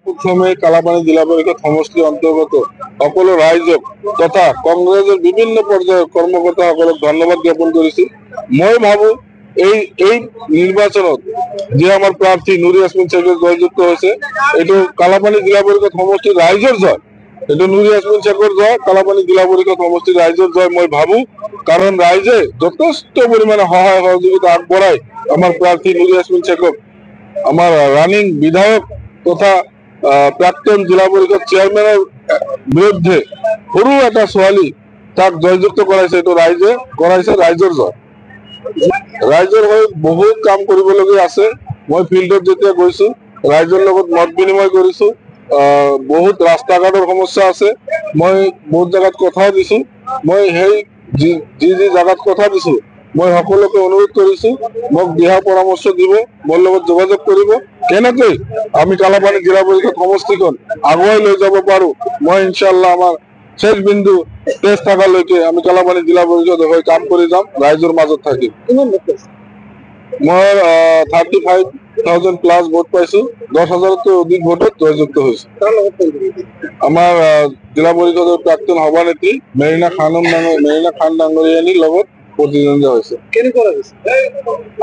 প্রথমে কালাপানী জিলা পরিষদ সমষ্টির অন্তর্গত সকল রাইজক তথা কংগ্রেসের বিভিন্ন পর্যায়ের কর্মকর্তাসকলক ধন্যবাদ জ্ঞাপন করেছি। মই ভাবো এই নির্বাচনত যে আমার প্রার্থী নুরি ইয়াসমিন শেখের জয়যুক্ত হয়েছে, এটা কালাপানী জিলা পরিষদ সমষ্টির রাইজর জয়। এটা নুরি ইয়াসমিন শেখর জয়, কালাপানী জিলা পরিষদ সমষ্টির রাইজর জয় মই ভাবো। কারণ রাইজে যথেষ্ট পরিমাণে সহায় সহযোগিতা আগবঢ়ায় আমার প্রার্থী নুরি ইয়াসমিন শেখক। আমার রানিং বিধায়ক তথা প্রাক্তন জিলা পরিষদ চেয়ারম্যানের বিরুদ্ধে সৰু এটা ছোৱালী তাক জয়যুক্ত কৰাইছে, এইটো ৰাইজে কৰাইছে, ৰাইজৰ জয়। ৰাইজৰ হৈ বহুত কাম কৰিবলগীয়া আছে। মই ফিল্ডত যেতিয়া গৈছো ৰাইজৰ লগত মত বিনিময় কৰিছো। বহুত ৰাস্তা ঘাটৰ সমস্যা আছে, মই বহুত জাগাত কথাও দিছো। মই সেই যি জাগাত কথা দিছো মই সকলোকে অনুৰোধ কৰিছো মোক দিহা পৰামৰ্শ দিব, মোৰ লগত যোগাযোগ কৰিব, কেনেকৈ আমি কালাপানী জিলা পৰিষদ সমষ্টিখন আগুৱাই লৈ যাব পাৰো। মই ইনশাআল্লাহ আমার শেষ বিন্দু তেজ থাকালৈকে আমি কালাপানী জিলা পরিষদ হৈ কাম কৰি যাম ৰাইজৰ মাজত থাকি। মই 35,000 প্লাস ভোট পাইছো, 10,000তকৈ অধিক ভোটত জয়যুক্ত হৈছো। আমাৰ জিলা পৰিষদৰ প্ৰাক্তন সভানেত্ৰী মেৰিনা খান ডাঙৰীয়ানীৰ লগত প্ৰতিদ্বন্দ্বিতা হৈছে।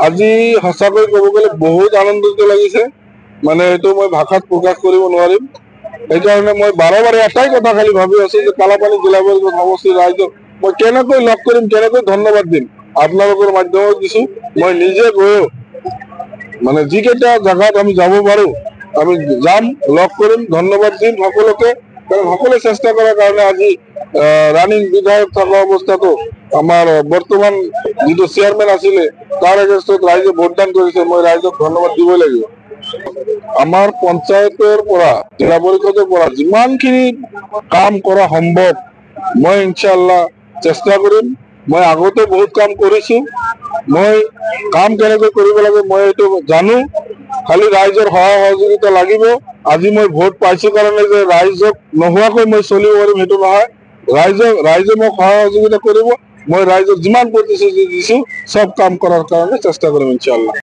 আজি সঁচাকৈ ক'ব গ'লে বহুত আনন্দিত লাগিছে, মানে এইটো মই ভাষাত প্ৰকাশ কৰিব নোৱাৰিম। সেইকাৰণে মই বাৰে বাৰে এটাই কথা খালি ভাবি আছো যে কালাপানী জিলা পৰিষদ সমষ্টিৰ ৰাইজক মই কেনেকৈ লগ কৰিম, কেনেকৈ ধন্যবাদ দিম। আপোনালোকৰ মাধ্যমত দিছো, মই নিজে গৈও মানে যিকেইটা জাগাত আমি যাব পাৰো আমি যাম, লগ কৰিম, ধন্যবাদ দিম সকলোকে। কারণ সকলে চেষ্টা করার কারণে আজি রানিং বিধায়ক থাকা অবস্থাতো আমার বর্তমান যিটো চেয়ারম্যান আছিলে তার এগেইনষ্টত রাইজে ভোটদান করেছে, মই রাইজক ধন্যবাদ দিবই লাগিব। আমার পঞ্চায়েতের পৰা জিলা পৰিষদেৰ পৰা যিমানখিনি কাম কৰা সম্ভব মই ইনশাআল্লাহ চেষ্টা কৰিম। মই আগতে বহুত কাম কৰিছো, মই কাম কেনেকৈ কৰিব লাগে মই এইটো জানো, খালি ৰাইজৰ সহায় সহযোগিতা লাগিব। আজি মই ভোট পাইছো কাৰণে যে ৰাইজক নোহোৱাকৈ মই চলিব পাৰিম সেইটো নহয়। ৰাইজে মোক সহায় সহযোগিতা কৰিব, মই ৰাইজক যিমান প্ৰতিশ্ৰুতি দিছো চব কাম কৰাৰ কাৰণে চেষ্টা কৰিম ইনশাআল্লাহ।